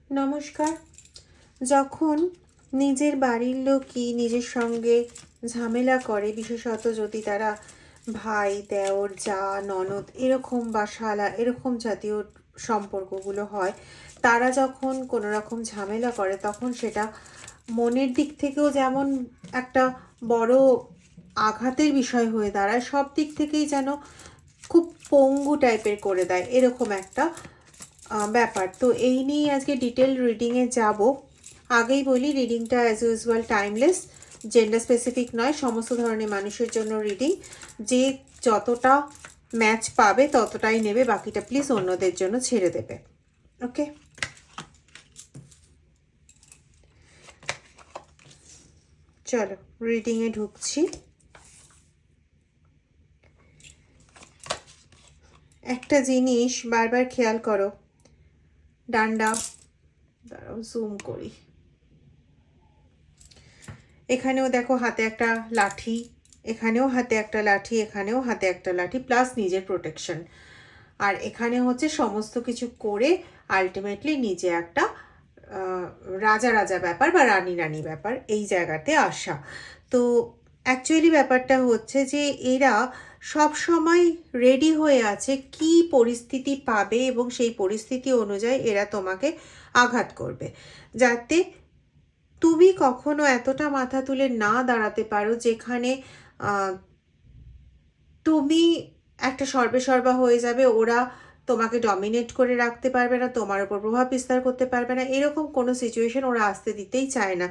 নমস্কার। যখন নিজের বাড়ির লোকই নিজের সঙ্গে ঝামেলা করে, বিশেষত যদি তারা ভাই, দেওর, জা, ননদ এরকম বা শালা এরকম জাতীয় সম্পর্কগুলো হয়, তারা যখন কোনো রকম ঝামেলা করে তখন সেটা মনের দিক থেকেও যেমন একটা বড় আঘাতের বিষয় হয়ে দাঁড়ায়, সব দিক থেকেই যেন খুব পঙ্গু টাইপের করে দেয়, এরকম একটা ব্যাপার। তো এই নিয়েই আজকে ডিটেল রিডিংয়ে যাব। আগেই বলি, রিডিংটা as usual timeless, gender specific নয়, সমস্ত ধরনের মানুষের জন্য রিডিং। যে যতটা ম্যাচ পাবে ততটাই নেবে, বাকিটা প্লিজ অন্যদের জন্য ছেড়ে দেবে। ওকে, চলো রিডিংয়ে ঢুকছি। একটা জিনিস বারবার খেয়াল করো, ডান্ডা, দাঁড়াও জুম করি, এখানেও দেখো হাতে একটা লাঠি, এখানেও হাতে একটা লাঠি, এখানেও হাতে একটা লাঠি, প্লাস নিজের প্রোটেকশন। আর এখানে হচ্ছে সমস্ত কিছু করে আলটিমেটলি নিজে একটা রাজা রাজা ব্যাপার বা রানী রানী ব্যাপার, এই জায়গাতে আসা। তো অ্যাকচুয়ালি ব্যাপারটা হচ্ছে যে এরা সব সময় রেডি হয়ে আছে কি পরিস্থিতি পাবে, এবং সেই পরিস্থিতি অনুযায়ী এরা তোমাকে আঘাত করবে, যাতে তুমি কখনো এতটা মাথা তুলে না দাঁড়াতে পারো যেখানে তুমি একটা সর্বেসর্বা হয়ে যাবে। ওরা তোমাকে ডমিনেট করে রাখতে পারবে না, তোমার উপর প্রভাব বিস্তার করতে পারবে না, এরকম কোনো সিচুয়েশন ওরা আসতে দিতেই চায় না।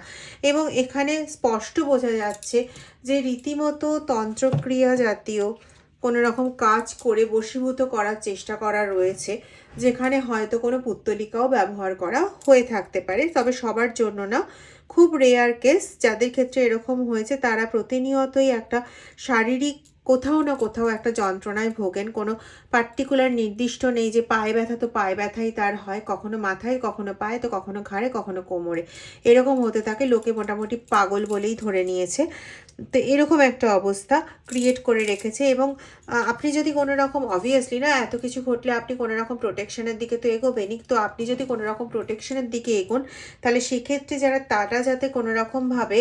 এবং এখানে স্পষ্ট বোঝা যাচ্ছে যে রীতিমতো তন্ত্রক্রিয়া জাতীয় কোনো রকম কাজ করে বশীভূত করার চেষ্টা করা রয়েছে, যেখানে হয়তো কোনো পুত্তলিকাও ব্যবহার করা হয়ে থাকতে পারে, তবে সবার জন্য না। খুব রেয়ার কেস, যাদের ক্ষেত্রে এরকম হয়েছে তারা প্রতিনিয়তই একটা শারীরিক কোথাও না কোথাও একটা যন্ত্রণায় ভোগেন। কোনো পার্টিকুলার নির্দিষ্ট নেই যে পায়ে ব্যথা তো পায়ে ব্যথাই তার হয়, কখনো মাথায়, কখনো পায়ে, তো কখনো ঘাড়ে, কখনো কোমরে, এরকম হতে থাকে। লোকে মোটামুটি পাগল বলেই ধরে নিয়েছে। তো এরকম একটা অবস্থা ক্রিয়েট করে রেখেছে। এবং আপনি যদি কোনো রকম, অবভিয়াসলি না, এত কিছু ঘটলে আপনি কোনো রকম প্রোটেকশনের দিকে তো এগোবেনই। তো আপনি যদি কোনো রকম প্রোটেকশনের দিকে এগোন, তাহলে সেক্ষেত্রে তারা যাতে কোনো রকমভাবে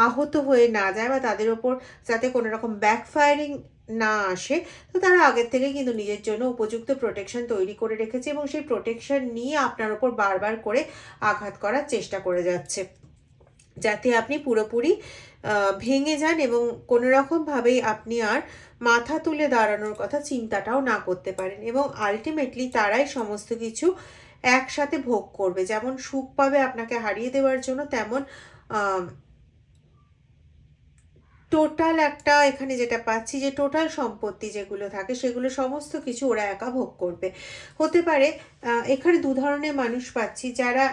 আহত হয়ে না যায় বা তাদের ওপর যাতে কোনো রকম ব্যাকফায়ারিং না আসে, তো তারা আগের থেকে কিন্তু নিজের জন্য উপযুক্ত প্রোটেকশন তৈরি করে রেখেছে, এবং সেই প্রোটেকশন নিয়ে আপনার ওপর বারবার করে আঘাত করার চেষ্টা করে যাচ্ছে, যাতে আপনি পুরোপুরি ভেঙে যান এবং কোনো রকমভাবেই আপনি আর মাথা তুলে দাঁড়ানোর কথা চিন্তাটাও না করতে পারেন। এবং আলটিমেটলি তারাই সমস্ত কিছু একসাথে ভোগ করবে, যেমন সুখ পাবে আপনাকে হারিয়ে দেওয়ার জন্য, তেমন টোটাল একটা, এখানে যেটা পাচ্ছি যে টোটাল সম্পত্তি যেগুলো থাকে সেগুলো সমস্ত কিছু ওরা একা ভোগ করবে। হতে পারে এখানে দু ধরনের মানুষ পাচ্ছি, যারা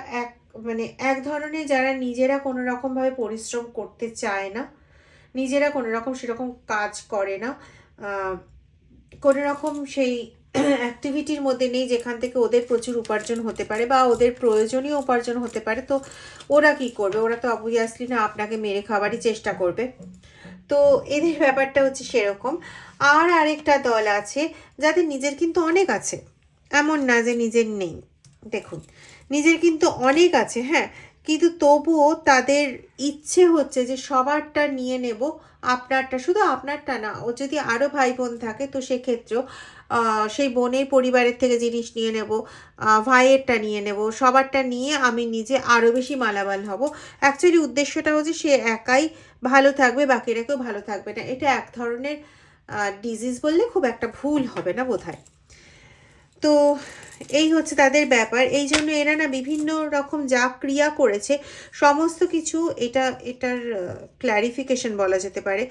এক ধরনের যারা নিজেরা কোনো রকমভাবে পরিশ্রম করতে চায় না, নিজেরা কোনো রকম সেরকম কাজ করে না, কোনো রকম সেই অ্যাক্টিভিটির মধ্যে নেই যেখান থেকে ওদের প্রচুর উপার্জন হতে পারে বা ওদের প্রয়োজনীয় উপার্জন হতে পারে। তো ওরা কি করবে? ওরা তো অবভিয়াসলি না আপনাকে মেরে খাওয়ারই চেষ্টা করবে। তো এদের ব্যাপারটা হচ্ছে সেরকম। আর আরেকটা দল আছে যাদের নিজের কিন্তু অনেক আছে, এমন না যে নিজের নেই। দেখুন, নিজের কিন্তু অনেক আছে, হ্যাঁ, কিন্তু তবুও তাদের ইচ্ছে হচ্ছে যে সবারটা নিয়ে নেব, আপনারটা, শুধু আপনারটা না, ও যদি আরও ভাই বোন থাকে তো সেক্ষেত্রেও সেই বোনের পরিবারের থেকে জিনিস নিয়ে নেব, ভাইয়েরটা নিয়ে নেব, সবারটা নিয়ে আমি নিজে আরও বেশি মালামাল হব। অ্যাকচুয়ালি উদ্দেশ্যটা হচ্ছে সে একাই ভালো থাকবে, বাকিরা কেউ ভালো থাকবে না। এটা এক ধরনের ডিজিজ বললে খুব একটা ভুল হবে না বোধহয়। তো এই হচ্ছে তাদের ব্যাপার। এই জন্য এরা না বিভিন্ন রকম যা ক্রিয়া করেছে সমস্ত কিছু, এটার ক্ল্যারিফিকেশন বলা যেতে পারে।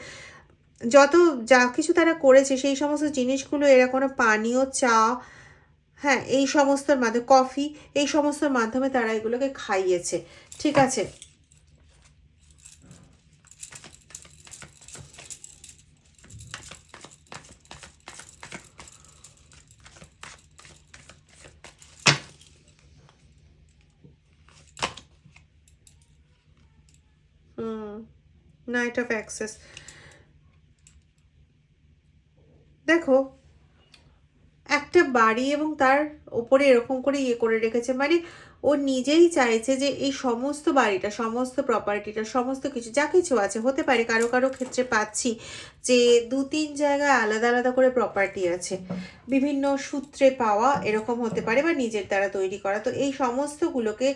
যত যা কিছু তারা করেছে সেই সমস্ত জিনিসগুলো এরা কোনো পানীয়, চা, হ্যাঁ, এই সমস্তর মাধ্যমে, কফি, এই সমস্তর মাধ্যমে তারা এগুলোকে খাইয়েছে, ঠিক আছে। নাইট অফ অ্যাক্সেস, দেখো, একটা বাড়ি এবং তার ওপরে এরকম করে ইয়ে করে রেখেছে, মানে ও নিজেই চাইছে যে এই সমস্ত বাড়িটা, সমস্ত প্রপার্টিটা, সমস্ত কিছু যা কিছু আছে, হতে পারে কারো কারো ক্ষেত্রে পাচ্ছি যে 2-3 জায়গায় আলাদা আলাদা করে প্রপার্টি আছে, বিভিন্ন সূত্রে পাওয়া এরকম হতে পারে, বা নিজের দ্বারা তৈরি করা। তো এই সমস্তগুলোকে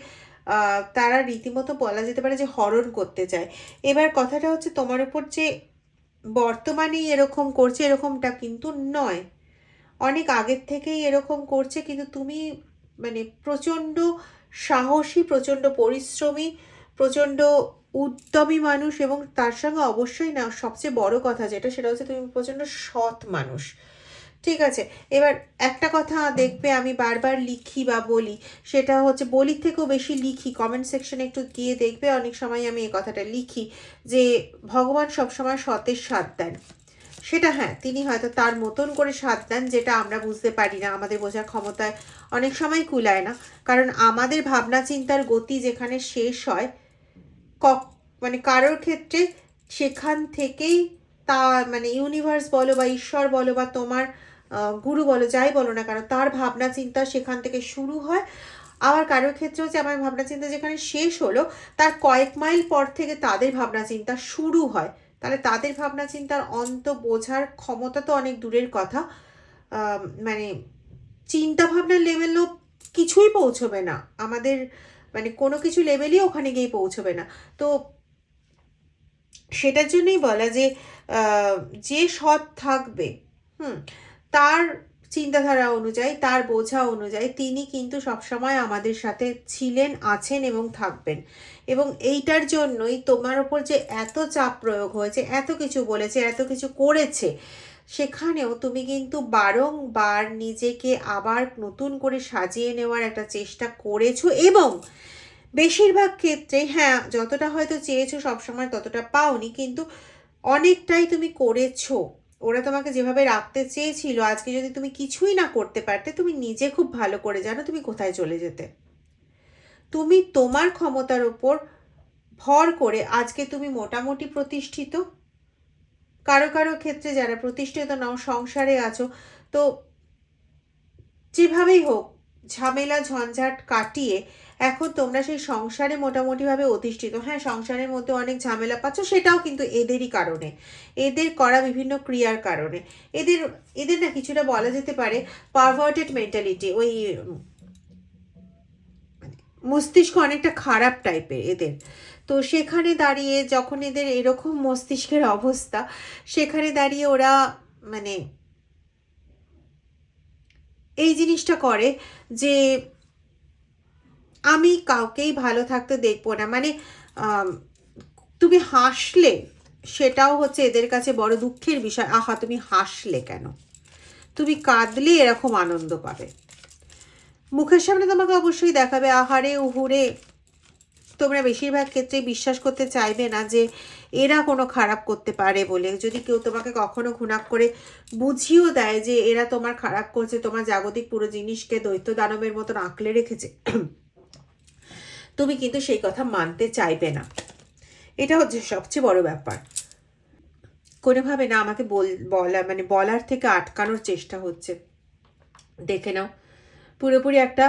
তারা রীতিমতো বলা যেতে পারে যে হরণ করতে চায়। এবার কথাটা হচ্ছে তোমার উপর যে বর্তমানেই এরকম করছে এরকমটা কিন্তু নয়, অনেক আগের থেকেই এরকম করছে, কিন্তু তুমি মানে প্রচণ্ড সাহসী, প্রচণ্ড পরিশ্রমী, প্রচণ্ড উদ্যমী মানুষ, এবং তার সঙ্গে অবশ্যই না সবচেয়ে বড় কথা যেটা, সেটা হচ্ছে তুমি প্রচণ্ড সৎ মানুষ। ঠিক আছে, এবার একটা কথা দেখবে আমি বারবার লিখি বা বলি, সেটা হচ্ছে বলির থেকেও বেশি লিখি, কমেন্ট সেকশনে একটু গিয়ে দেখবে অনেক সময় আমি এই কথাটা লিখি যে ভগবান সবসময় সতের স্বাদ দেন। সেটা হ্যাঁ, তিনি হয়তো তার মতন করে স্বাদ দেন, যেটা আমরা বুঝতে পারি না, আমাদের বোঝার ক্ষমতায় অনেক সময় কুলায় না। কারণ আমাদের ভাবনা চিন্তার গতি যেখানে শেষ হয়, মানে কারোর ক্ষেত্রে সেখান থেকেই তা মানে ইউনিভার্স বলো বা ঈশ্বর বলো বা তোমার গুরু বলো, যাই বলো না কেন, তার ভাবনা চিন্তা সেখান থেকে শুরু হয়। আবার কারোর ক্ষেত্রে হচ্ছে আমার ভাবনা চিন্তা যেখানে শেষ হলো, তার কয়েক মাইল পর থেকে তাদের ভাবনা চিন্তা শুরু হয়। তাহলে তাদের ভাবনা চিন্তার অন্ত বোঝার ক্ষমতা তো অনেক দূরের কথা, মানে চিন্তা ভাবনার লেভেলও কিছুই পৌঁছবে না আমাদের, মানে কোনো কিছু লেভেলই ওখানে গিয়ে পৌঁছবে না। তো সেটার জন্যই বলা যে যে সৎ থাকবে, তার চিন্তাধারা অনুযায়ী, তার বোঝা অনুযায়ী তিনি কিন্তু সবসময় আমাদের সাথে ছিলেন, আছেন এবং থাকবেন। এবং এইটার জন্যই তোমার ওপর যে এত চাপ প্রয়োগ হয়েছে, এত কিছু বলেছে, এত কিছু করেছে, সেখানেও তুমি কিন্তু বারংবার নিজেকে আবার নতুন করে সাজিয়ে নেওয়ার একটা চেষ্টা করেছো, এবং বেশিরভাগ ক্ষেত্রে হ্যাঁ যতটা হয়তো চেয়েছো সবসময় ততটা পাওনি, কিন্তু অনেকটাই তুমি করেছো। ওরা তোমাকে যেভাবে রাখতে চেয়েছিল, আজকে যদি তুমি কিছুই না করতে পারতে, তুমি নিজে খুব ভালো করে জানো তুমি কোথায় চলে যেতে। তুমি তোমার ক্ষমতার উপর ভর করে আজকে তুমি মোটামুটি প্রতিষ্ঠিত, কারো কারো ক্ষেত্রে যারা প্রতিষ্ঠিত নাও, সংসারে আছো, তো যেভাবেই হোক ঝামেলা ঝঞ্ঝাট কাটিয়ে এখন তোমরা সেই সংসারে মোটামুটিভাবে অধিষ্ঠিত। হ্যাঁ, সংসারের মধ্যে অনেক ঝামেলা পাচ্ছ, সেটাও কিন্তু এদেরই কারণে, এদের করা বিভিন্ন ক্রিয়ার কারণে। এদের এদের না কিছুটা বলা যেতে পারে পারভার্টেড মেন্টালিটি, ওই মস্তিষ্ক অনেকটা খারাপ টাইপের এদের। তো সেখানে দাঁড়িয়ে যখন এদের এরকম মস্তিষ্কের অবস্থা, সেখানে দাঁড়িয়ে ওরা মানে এই জিনিসটা করে যে আমি কাউকেই ভালো থাকতে দেখবো না, মানে তুমি হাসলে সেটাও হচ্ছে এদের কাছে বড় দুঃখের বিষয়। আহা, তুমি হাসলে কেন, তুমি কাঁদলে এরকম আনন্দ পাবে, মুখের সামনে তোমাকে অবশ্যই দেখাবে আহারে উহুরে। তোমরা বেশিরভাগ ক্ষেত্রে বিশ্বাস করতে চাইবে না যে এরা কোনো খারাপ করতে পারে বলে। যদি কেউ তোমাকে কখনো ঘুণাক করে বুঝিয়েও দেয় যে এরা তোমার খারাপ করছে, তোমার জাগতিক পুরো জিনিসকে দৈত্য দানবের মতন আঁকলে রেখেছে, তুমি কিন্তু সেই কথা মানতে চাইবে না। এটা হচ্ছে সবচেয়ে বড় ব্যাপার। কোনোভাবে না আমাকে মানে বলার থেকে আটকানোর চেষ্টা হচ্ছে। দেখে নাও, পুরোপুরি একটা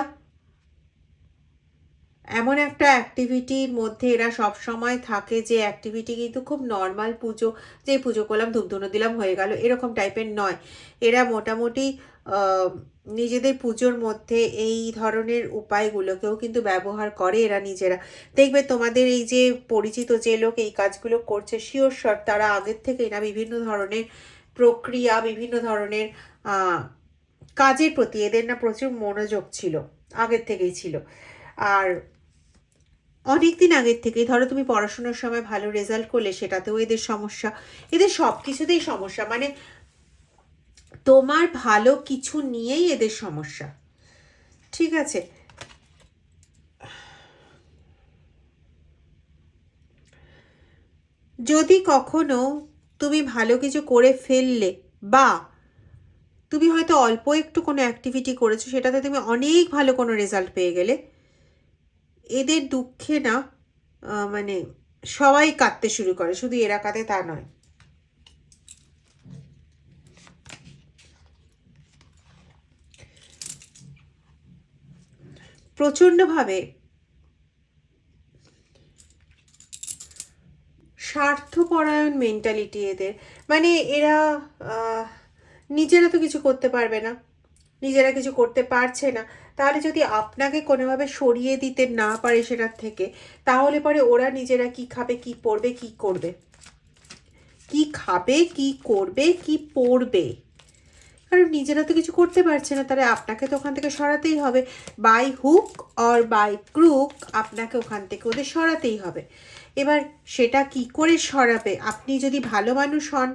এমন একটা অ্যাক্টিভিটির মধ্যে এরা সব সময় থাকে, যে অ্যাক্টিভিটি কিন্তু খুব নর্মাল পুজো, যে পুজো করলাম ধূপধুনো দিলাম হয়ে গেল এরকম টাইপের নয়। এরা মোটামুটি নিজেদের পুজোর মধ্যে এই ধরনের উপায়গুলোকেও কিন্তু ব্যবহার করে এরা নিজেরা। দেখবে তোমাদের এই যে পরিচিত যে লোক এই কাজগুলো করছে, শিওর শট তারা আগের থেকেই না বিভিন্ন ধরনের প্রক্রিয়া, বিভিন্ন ধরনের কাজের প্রতি এদের না প্রচুর মনোযোগ ছিল, আগের থেকেই ছিল। আর অনেক দিন আগের থেকেই, ধরো তুমি পড়াশোনার সময় ভালো রেজাল্ট করলে সেটাতেও এদের সমস্যা, এদের সব কিছুতেই সমস্যা, মানে তোমার ভালো কিছু নিয়েই এদের সমস্যা। ঠিক আছে, যদি কখনো তুমি ভালো কিছু করে ফেললে, বা তুমি হয়তো অল্প একটু কোনো অ্যাক্টিভিটি করেছো, সেটাতে তুমি অনেক ভালো কোনো রেজাল্ট পেয়ে গেলে, এদের দুঃখে না মানে সবাই কাঁদতে শুরু করে, শুধু এরা কাঁদে তা নয়। প্রচণ্ডভাবে স্বার্থপরায়ণ মেন্টালিটি এদের, মানে এরা নিজেরা তো কিছু করতে পারবে না, নিজেরা কিছু করতে পারছে না, তাহলে যদি আপনাকে কোনোভাবে সরিয়ে দিতে না পারে সেটার থেকে, তাহলে পরে ওরা নিজেরা কি খাবে, কি পরবে, কি করবে, কি খাবে, কি করবে, কি পরবে, কারণ নিজেরা তো কিছু করতে পারছে না, তাহলে আপনাকে তো ওখান থেকে সরাতেই হবে, by hook or by crook আপনাকে ওখান থেকে ওদের সরাতেই হবে। এবার সেটা কি করে সরাবে? আপনি যদি ভালো মানুষ হন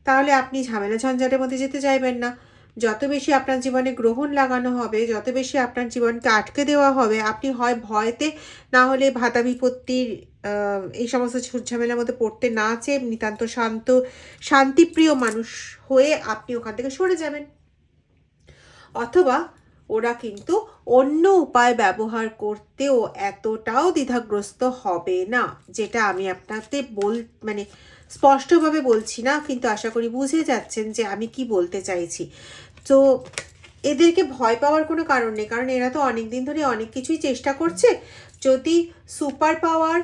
তাহলে আপনি ঝামেলা ঝঞ্ঝাটের মধ্যে যেতে চাইবেন না। যত বেশি আপনার জীবনে গ্রহণ লাগানো হবে, যত বেশি আপনার জীবনকে আটকে দেওয়া হবে, আপনি হয় ভয়তে, না হলে ভাতা বিপত্তির এই সমস্ত ঝামেলার মধ্যে পড়তে না চেয়ে নিতান্ত শান্তিপ্রিয় মানুষ হয়ে আপনি ওখান থেকে সরে যাবেন। অথবা ওরা কিন্তু অন্য উপায় ব্যবহার করতেও এতটাও দ্বিধাগ্রস্ত হবে না, যেটা আমি আপনাকে মানে স্পষ্টভাবে বলছি না, কিন্তু আশা করি বুঝে যাচ্ছেন যে আমি কি বলতে চাইছি। তো এদেরকে ভয় পাওয়ার কোনো কারণ নেই, কারণ এরা তো অনেক দিন ধরে অনেক কিছুই চেষ্টা করছে। যদি সুপার পাওয়ার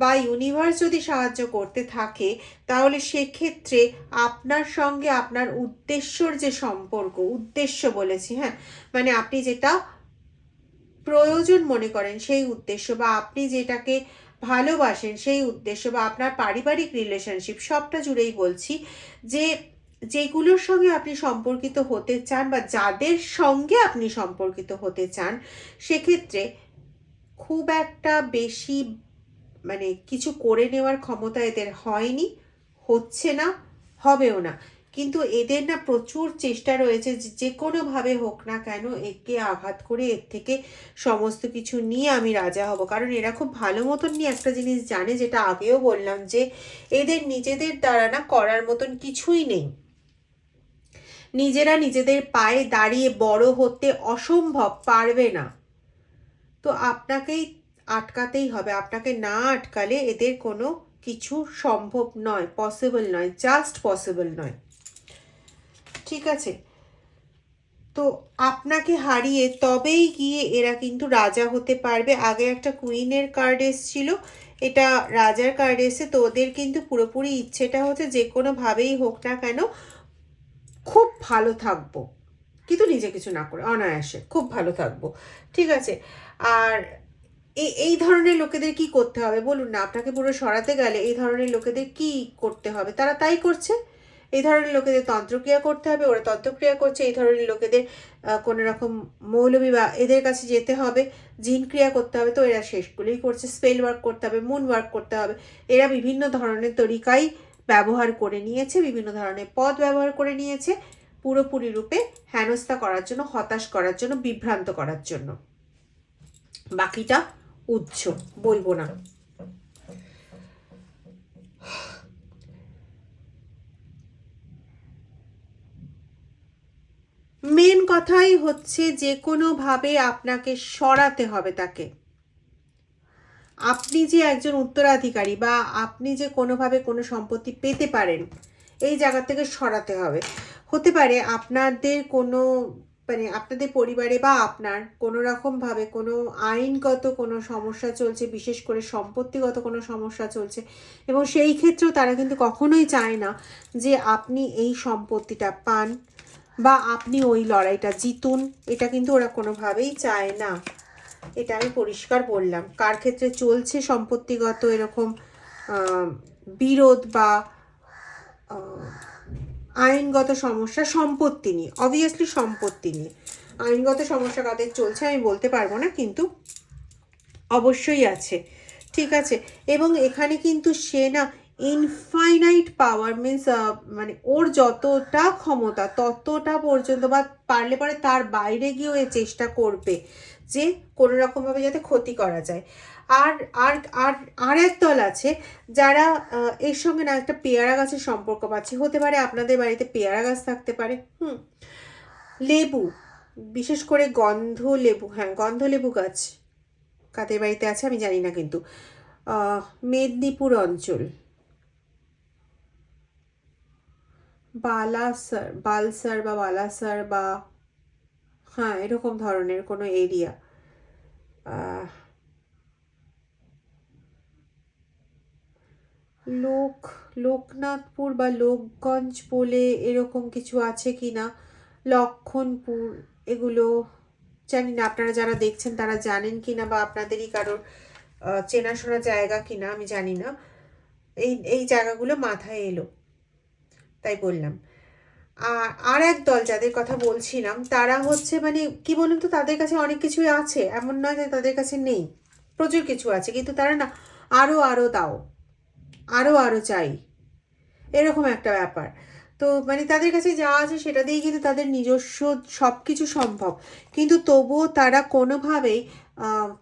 বা ইউনিভার্স যদি সাহায্য করতে থাকে, তাহলে সেক্ষেত্রে আপনার সঙ্গে আপনার উদ্দেশ্যর যে সম্পর্ক, উদ্দেশ্য বলেছি, হ্যাঁ, মানে আপনি যেটা প্রয়োজন মনে করেন সেই উদ্দেশ্য, বা আপনি যেটাকে ভালোবাসেন সেই উদ্দেশ্য, বা আপনার পারিবারিক রিলেশনশিপ, সবটা জুড়েই বলছি, যে যেগুলোর সঙ্গে আপনি সম্পর্কিত হতে চান বা যাদের সঙ্গে আপনি সম্পর্কিত হতে চান, সেক্ষেত্রে খুব একটা বেশি মানে কিছু করে নেওয়ার ক্ষমতা এদের হয়নি, হচ্ছে না, হবেও না। কিন্তু এদের না প্রচুর চেষ্টা রয়েছে যে কোনোভাবে হোক না কেন একে আঘাত করে এর থেকে সমস্ত কিছু নিয়ে আমি রাজা হব। কারণ এরা খুব ভালো মতন নিয়ে একটা জিনিস জানে, যেটা আগেও বললাম, যে এদের নিজেদের দ্বারা না করার মতন কিছুই নেই। নিজেরা নিজেদের পায়ে দাঁড়িয়ে বড় হতে অসম্ভব পারবে না। তো আপনাকেই আটকাতেই হবে, আপনাকে না আটকালে এদের কোনো কিছু সম্ভব নয়, পসিবল নয়, জাস্ট পসিবল নয়। ঠিক আছে, তো আপনাকে হারিয়ে তবেই গিয়ে এরা কিন্তু রাজা হতে পারবে। আগে একটা কুইনের কার্ড এসেছিল, এটা রাজার কার্ড এসে, তো ওদের কিন্তু পুরোপুরি ইচ্ছেটা হচ্ছে যে কোনোভাবেই হোক না কেন খুব ভালো থাকবো, কিন্তু নিজে কিছু না করে অনায়াসে খুব ভালো থাকবো। ঠিক আছে, আর এই ধরনের লোকেদের কি করতে হবে বলুন না? আপনাকে পুরো সরাতে গেলে এই ধরনের লোকেদের কি করতে হবে? তারা তাই করছে। এই ধরনের লোকেদের তন্ত্রক্রিয়া করতে হবে, ওরা তন্ত্রক্রিয়া করছে। এই ধরনের লোকেদের কোনো রকম মৌলবি বা এদের কাছে যেতে হবে, জিন ক্রিয়া করতে হবে, তো এরা শেষগুলোই করছে। স্পেল ওয়ার্ক করতে হবে, মুন ওয়ার্ক করতে হবে। এরা বিভিন্ন ধরনের তরিকাই ব্যবহার করে নিয়েছে, বিভিন্ন ধরনের পদ ব্যবহার করে নিয়েছে, পুরোপুরি রূপে হেনস্থা করার জন্য, হতাশ করার জন্য, বিভ্রান্ত করার জন্য। বাকিটা উচ্চ বলবো না। মেন কথাই হচ্ছে যে কোনোভাবে আপনাকে সরাতে হবে তাকে। আপনি যে একজন উত্তরাধিকারী বা আপনি যে কোনোভাবে কোনো সম্পত্তি পেতে পারেন, এই জায়গা থেকে সরাতে হবে। হতে পারে আপনাদের কোনো মানে আপনাদের পরিবারে বা আপনার কোনো রকমভাবে কোনো আইনগত কোনো সমস্যা চলছে, বিশেষ করে সম্পত্তিগত কোনো সমস্যা চলছে, এবং সেই ক্ষেত্রেও তারা কিন্তু কখনোই চায় না যে আপনি এই সম্পত্তিটা পান বা আপনি ওই লড়াইটা জিতুন। এটা কিন্তু ওরা কোনোভাবেই চায় না, এটা আমি পরিষ্কার বললাম। কার ক্ষেত্রে চলছে সম্পত্তিগত এরকম বিরোধ বা আইনগত সমস্যা সম্পত্তি নিয়ে, অবভিয়াসলি সম্পত্তি নিয়ে আইনগত সমস্যা কাদের চলছে আমি বলতে পারবো না, কিন্তু অবশ্যই আছে। ঠিক আছে, এবং এখানে কিন্তু সে না ইনফাইনাইট পাওয়ার, মিনস মানে ওর যতটা ক্ষমতা ততটা পর্যন্ত, বা পারলে পরে তার বাইরে গিয়েও এ চেষ্টা করবে যে কোনো রকমভাবে যাতে ক্ষতি করা যায়। আর আর আর আর এক দল আছে যারা এর সঙ্গে না একটা পেয়ারা গাছের সম্পর্ক পাচ্ছে। হতে পারে আপনাদের বাড়িতে পেয়ারা গাছ থাকতে পারে, লেবু, বিশেষ করে গন্ধ লেবু, হ্যাঁ গন্ধ লেবু গাছ কাদের বাড়িতে আছে আমি জানি না, কিন্তু মেদিনীপুর অঞ্চল, বালসার বা বালাসার বা হ্যাঁ এরকম ধরনের কোনো এরিয়া, আহ, লোকনাথপুর বা লোকগঞ্জ বলে এরকম কিছু আছে কি না, লক্ষণপুর, এগুলো জানি না আপনারা যারা দেখছেন তারা জানেন কি না, বা আপনাদেরই কারোর চেনাশোনা জায়গা কি না আমি জানি না। এই জায়গাগুলো মাথায় এলো তাই বললাম। আর এক দল যাদের কথা বলছিলাম তারা হচ্ছে মানে কি বলুন তো, তাদের কাছে অনেক কিছুই আছে, এমন নয় যে তাদের কাছে নেই, প্রচুর কিছু আছে, কিন্তু তারা না আরো দাও, আরো চাই, এরকম একটা ব্যাপার। তো মানে তাদের কাছে যা আছে সেটা দিয়েই কিন্তু তাদের নিজস্ব সব কিছু সম্ভব, কিন্তু তবুও তারা কোনোভাবেই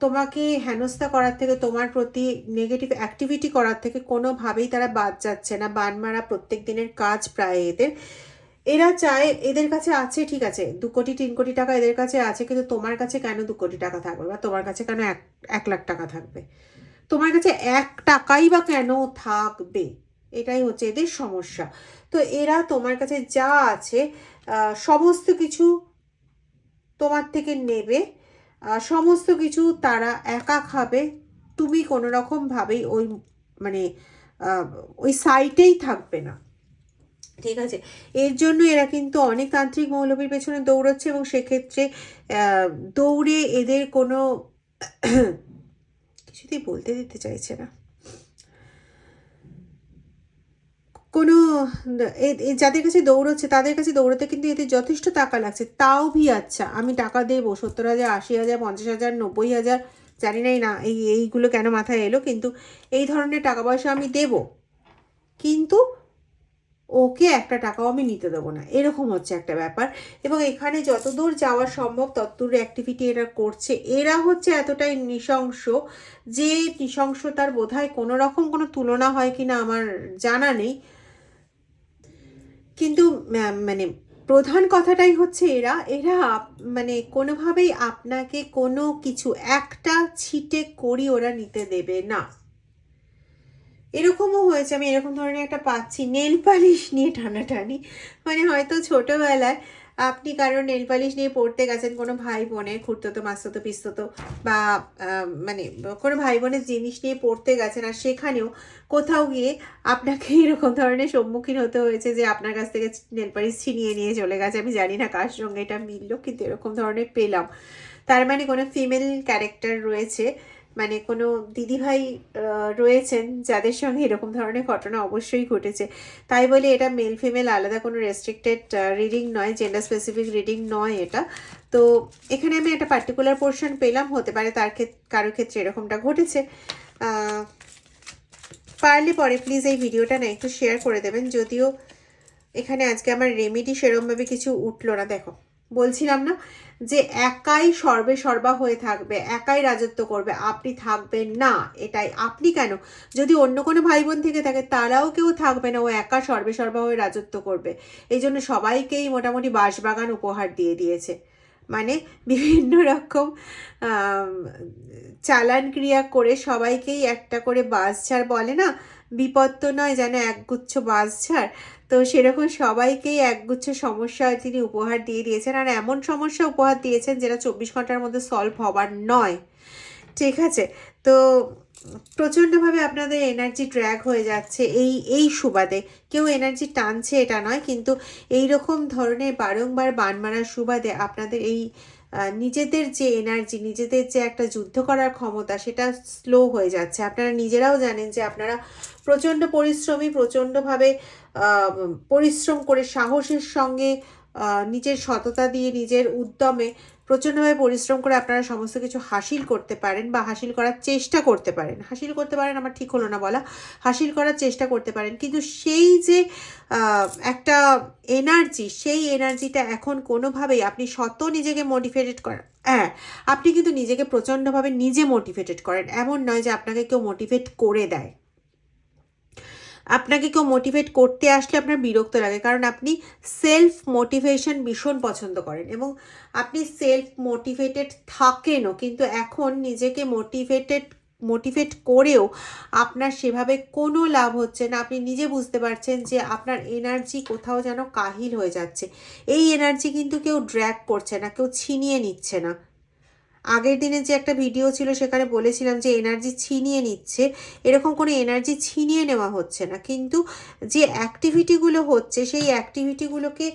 তোমাকে হেনস্থা করার থেকে, তোমার প্রতি নেগেটিভ অ্যাক্টিভিটি করার থেকে কোনোভাবেই তারা বাদ যাচ্ছে না। বান মারা প্রত্যেক দিনের কাজ প্রায় এদের। এরা চায়, এদের কাছে আছে ঠিক আছে 2 কোটি 3 কোটি টাকা এদের কাছে আছে, কিন্তু তোমার কাছে কেন 2 কোটি টাকা থাকবে, বা তোমার কাছে কেন 1 লাখ টাকা থাকবে, তোমার কাছে 1 টাকাই বা কেন থাকবে, এটাই হচ্ছে এদের সমস্যা। তো এরা তোমার কাছে যা আছে সমস্ত কিছু তোমার থেকে নেবে, সমস্ত কিছু তারা একা খাবে, তুমি কোনো রকমভাবেই ওই মানে ওই সাইটেই থাকবে না, ঠিক আছে। এর জন্য এরা কিন্তু অনেক তান্ত্রিক মৌলবীর পেছনে দৌড়চ্ছে, এবং সেক্ষেত্রে দৌড়ে এদের কোনো কিছুতেই বলতে দিতে চাইছে না, কোনো যাদের কাছে দৌড়চ্ছে তাদের কাছে দৌড়াতে কিন্তু এতে যথেষ্ট টাকা লাগছে, তাও ভি আচ্ছা আমি টাকা দেবো 70,000 80,000 50,000 90,000, জানি না এইগুলো কেন মাথায় এলো, কিন্তু এই ধরনের টাকা পয়সা আমি দেব, কিন্তু ওকে 1 টাকাও আমি নিতে দেবো না, এরকম হচ্ছে একটা ব্যাপার। এবং এখানে যতদূর যাওয়া সম্ভব ততদূর অ্যাক্টিভিটি এরা করছে। এরা হচ্ছে এতটাই নৃশংস যে নৃশংসতার বোধহয় কোনো রকম কোনো তুলনা হয় কিনা আমার জানা নেই, কিন্তু মানে প্রধান কথাটাই হচ্ছে এরা এরা মানে কোনোভাবেই আপনাকে কোনো কিছু একটা ছিটে করি ওরা নিতে দেবে না। এরকমও হয়েছে, আমি এরকম ধরনের একটা পাচ্ছি নেল পালিশ নিয়ে টানাটানি, মানে হয়তো ছোটোবেলায় আপনি কারো নেল পালিশ নিয়ে পড়তে গেছেন, কোনো ভাই বোনের খুঁড়তো মাসতো পিস্ততো, বা মানে কোনো ভাই বোনের জিনিস নিয়ে পড়তে গেছেন, আর সেখানেও কোথাও গিয়ে আপনাকে এরকম ধরনের সম্মুখীন হতে হয়েছে যে আপনার কাছ থেকে নেল পালিশ ছিনিয়ে নিয়ে চলে গেছে। আমি জানি না কার সঙ্গে এটা মিললো, কিন্তু এরকম ধরনের পেলাম। তার মানে কোনো ফিমেল ক্যারেক্টার রয়েছে, মানে কোনো দিদিভাই রয়েছেন যাদের সঙ্গে এরকম ধরনের ঘটনা অবশ্যই ঘটেছে। তাই বলে এটা মেল ফিমেল আলাদা কোনো রেস্ট্রিক্টেড রিডিং নয়, জেন্ডার স্পেসিফিক রিডিং নয় এটা। তো এখানে আমি একটা পার্টিকুলার পোর্শন পেলাম, হতে পারে তার কারোর ক্ষেত্রে এরকমটা ঘটেছে। পারলে পরে প্লিজ এই ভিডিওটা না একটু শেয়ার করে দেবেন, যদিও এখানে আজকে আমার রেমেডি সেরমভাবে কিছু উঠলো না। দেখো বলছিলাম না যে একাই সর্বে সর্বা হয়ে থাকবে, একাই রাজত্ব করবে, আপনি থাকবেন না, এটাই। আপনি কেন, যদি অন্য কোনো ভাই বোন থেকে থাকে তারাও কেউ থাকবে না, ও একা সর্বে সর্বা হয়ে রাজত্ব করবে। এই জন্য সবাইকেই মোটামুটি বাঁশবাগান উপহার দিয়ে দিয়েছে, মানে বিভিন্ন রকম চালান ক্রিয়া করে সবাইকেই একটা করে বাঁশঝাড় বলে না, বিপদ তো নয় যেন একগুচ্ছ বাঁশঝাড়, তো সেরকম সবাইকেই একগুচ্ছ সমস্যা তিনি উপহার দিয়ে দিয়েছেন, আর এমন সমস্যা উপহার দিয়েছেন যেটা 24 ঘন্টার মধ্যে সলভ হবার নয়, ঠিক আছে। তো প্রচণ্ডভাবে আপনাদের এনার্জি ড্র্যাগ হয়ে যাচ্ছে এই সুবাদে, কেউ এনার্জি টানছে এটা নয়, কিন্তু এই রকম ধরনের বারংবার বান মারার সুবাদে আপনাদের এই নিজেদের যে এনার্জি, নিজেদের যে একটা যুদ্ধ করার ক্ষমতা সেটা স্লো হয়ে যাচ্ছে। আপনারা নিজেরাও জানেন যে আপনারা প্রচণ্ড পরিশ্রমী, প্রচণ্ডভাবে পরিশ্রম করে সাহসের সঙ্গে নিজের সততা দিয়ে নিজের উদ্যমে প্রচণ্ডভাবে পরিশ্রম করে আপনারা সমস্ত কিছু হাসিল করতে পারেন, বা হাসিল করার চেষ্টা করতে পারেন। হাসিল করতে পারেন আমার ঠিক হলো না বলা, হাসিল করার চেষ্টা করতে পারেন, কিন্তু সেই যে একটা এনার্জি, সেই এনার্জিটা এখন কোনোভাবেই আপনি নিজেকে মোটিভেটেড করেন। হ্যাঁ, আপনি কিন্তু নিজেকে প্রচণ্ডভাবে নিজে মোটিভেটেড করেন, এমন নয় যে আপনাকে কেউ মোটিভেট করে দেয়। আপনাকে কেউ মোটিভেট করতে আসলে আপনার বিরক্ত লাগে, কারণ আপনি সেলফ মোটিভেশন ভীষণ পছন্দ করেন, এবং আপনি সেলফ মোটিভেটেড থাকেনও, কিন্তু এখন নিজেকে মোটিভেট করেও আপনার সেভাবে কোনো লাভ হচ্ছে না। আপনি নিজে বুঝতে পারছেন যে আপনার এনার্জি কোথাও যেন কাহিল হয়ে যাচ্ছে। এই এনার্জি কিন্তু কেউ ড্র্যাগ করছে না, কেউ ছিনিয়ে নিচ্ছে না, আগের দিনে যে একটা ভিডিও ছিল সেখানে বলেছিলাম যে এনার্জি ছিনিয়ে নিচ্ছে, এরকম কোনো এনার্জি ছিনিয়ে নেওয়া হচ্ছে না, কিন্তু যে অ্যাক্টিভিটিগুলো হচ্ছে সেই অ্যাক্টিভিটিগুলোকে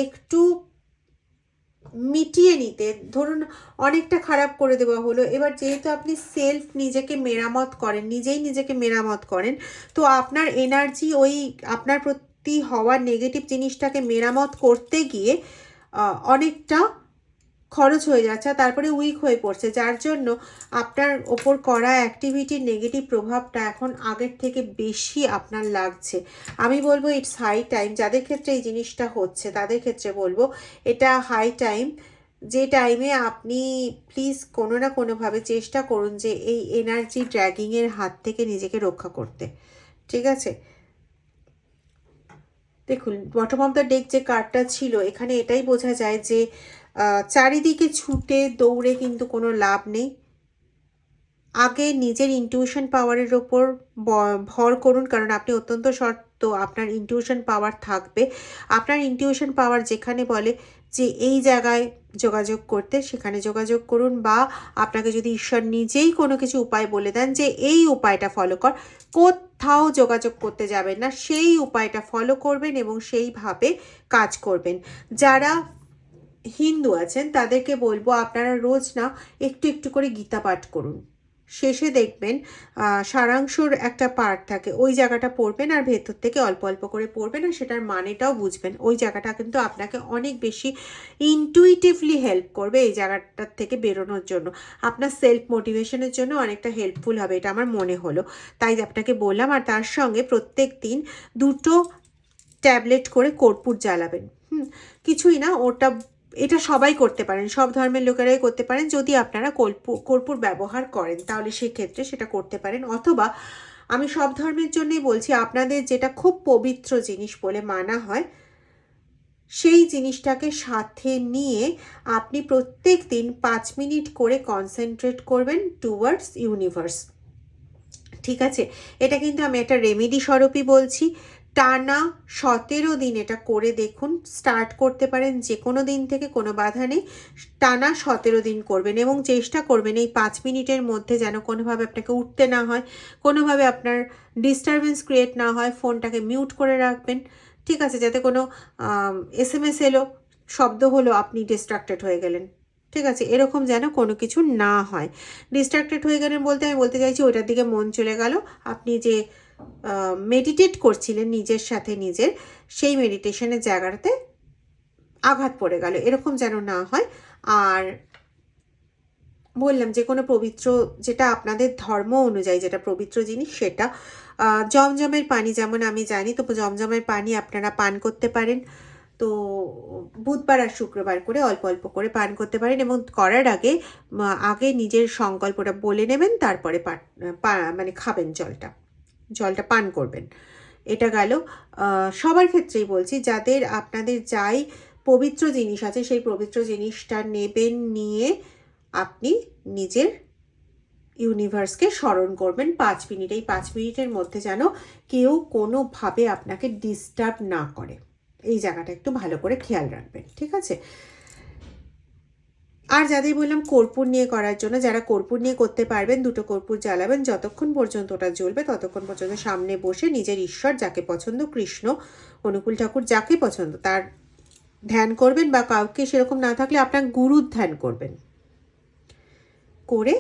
একটু মিটিয়ে নিতে, ধরুন অনেকটা খারাপ করে দেওয়া হলো, এবার যেহেতু আপনি সেলফ নিজেকে মেরামত করেন, নিজেই নিজেকে মেরামত করেন, তো আপনার এনার্জি ওই আপনার প্রতি হওয়া নেগেটিভ জিনিসটাকে মেরামত করতে গিয়ে অনেকটা খরচ হয়ে যাচ্ছে, তারপরে উইক হয়ে পড়ছে, যার জন্য আপনার ওপর করা অ্যাক্টিভিটির নেগেটিভ প্রভাবটা এখন আগের থেকে বেশি আপনার লাগছে। আমি বলবো ইটস হাই টাইম, যাদের ক্ষেত্রে এই জিনিসটা হচ্ছে তাদের ক্ষেত্রে বলবো এটা হাই টাইম, যে টাইমে আপনি প্লিজ কোনো না কোনোভাবে চেষ্টা করুন যে এই এনার্জি ড্র্যাগিংয়ের হাত থেকে নিজেকে রক্ষা করতে। ঠিক আছে, দেখুন বটম অফ দ্য ডেক যে কার্ডটা ছিল এখানে এটাই বোঝা যায় যে চারিদিকে ছুটে দৌড়ে কিন্তু কোনো লাভ নেই। আগে নিজের ইনটিউশন পাওয়ারের ওপর ভর করুন, কারণ আপনি অত্যন্ত শর্ত আপনার ইনটিউশন পাওয়ার থাকবে। আপনার ইনটিউশন পাওয়ার যেখানে বলে যে এই জায়গায় যোগাযোগ করতে, সেখানে যোগাযোগ করুন, বা আপনাকে যদি ঈশ্বর নিজেই কোনো কিছু উপায় বলে দেন যে এই উপায়টা ফলো কর, কোথাও যোগাযোগ করতে যাবেন না, সেই উপায়টা ফলো করবেন এবং সেইভাবে কাজ করবেন। যারা হিন্দু আছেন তাদেরকে বলবো আপনারা রোজ না একটু একটু করে গীতা পাঠ করুন, শেষে দেখবেন সারাংশর একটা পার্ট থাকে, ওই জায়গাটা পড়বেন আর ভেতর থেকে অল্প অল্প করে পড়বেন আর সেটার মানেটাও বুঝবেন। ওই জায়গাটা কিন্তু আপনাকে অনেক বেশি ইনটুইটিভলি হেল্প করবে এই জায়গাটার থেকে বেরোনোর জন্য, আপনার সেলফ মোটিভেশনের জন্য অনেকটা হেল্পফুল হবে, এটা আমার মনে হলো, তাই আপনাকে বললাম। আর তার সঙ্গে প্রত্যেক দিন 2টো ট্যাবলেট করে কর্পূর জ্বালাবেন। কিছুই না, ওটা এটা সবাই করতে পারেন, সব ধর্মের লোকেরাই করতে পারেন, যদি আপনারা কর্পূর ব্যবহার করেন তাহলে সেক্ষেত্রে সেটা করতে পারেন। অথবা আমি সব ধর্মের জন্যই বলছি, আপনাদের যেটা খুব পবিত্র জিনিস বলে মানা হয় সেই জিনিসটাকে সাথে নিয়ে আপনি প্রত্যেক দিন 5 মিনিট করে কনসেন্ট্রেট করবেন টুয়ার্ডস ইউনিভার্স। ঠিক আছে, এটা কিন্তু আমি একটা রেমেডি স্বরূপই বলছি। টানা 17 দিন এটা করে দেখুন, স্টার্ট করতে পারেন যে কোনো দিন থেকে, কোনো বাধা নেই, টানা 17 দিন করবেন এবং চেষ্টা করবেন এই 5 মিনিটের মধ্যে যেন কোনোভাবে আপনাকে উঠতে না হয়, কোনোভাবে আপনার ডিস্টারবেন্স ক্রিয়েট না হয়, ফোনটাকে মিউট করে রাখবেন। ঠিক আছে, যাতে কোনো SMS এলো, শব্দ হলো, আপনি ডিস্ট্রাক্টেড হয়ে গেলেন, ঠিক আছে, এরকম যেন কোনো কিছু না হয়। ডিস্ট্রাক্টেড হয়ে গেলেন বলতে আমি বলতে চাইছি ওইটার দিকে মন চলে গেল, আপনি যে মেডিটেট করছিলেন নিজের সাথে নিজের, সেই মেডিটেশনের জায়গাটাতে আঘাত পড়ে গেল, এরকম যেন না হয়। আর বললাম যে কোনো পবিত্র, যেটা আপনাদের ধর্ম অনুযায়ী যেটা পবিত্র জিনিস সেটা, জমজমের পানি যেমন আমি জানি, তো জমজমের পানি আপনারা পান করতে পারেন। তো বুধবার আর শুক্রবার করে অল্প অল্প করে পান করতে পারেন এবং করার আগে আগে নিজের সংকল্পটা বলে নেবেন, তারপরে মানে খাবেন জলটা পান করবেন। এটা গেল সবার ক্ষেত্রেই বলছি, যাদের আপনাদের যাই পবিত্র জিনিস আছে সেই পবিত্র জিনিসটা নেবেন, নিয়ে আপনি নিজের ইউনিভার্সকে স্মরণ করবেন 5 মিনিট। এই 5 মিনিটের মধ্যে যেন কেউ কোনোভাবে আপনাকে ডিস্টার্ব না করে, এই জায়গাটা একটু ভালো করে খেয়াল রাখবেন। ঠিক আছে, আর যাদের বললাম কর্পূর নিয়ে করার জন্য, যারা কর্পূর নিয়ে করতে পারবেন 2টো কর্পূর জ্বালাবেন, যতক্ষণ পর্যন্ত ওটা জ্বলবে ততক্ষণ পর্যন্ত সামনে বসে নিজের ঈশ্বর যাকে পছন্দ, কৃষ্ণ, অনুকূল ঠাকুর, যাকে পছন্দ তার ধ্যান করবেন, বা কাউকে সেরকম না থাকলে আপনার গুরুর ধ্যান করবেন, করে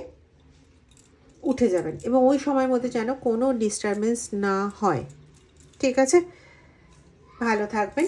উঠে যাবেন এবং ওই সময়ের মধ্যে যেন কোনো ডিস্টারবেন্স না হয়। ঠিক আছে, ভালো থাকবেন।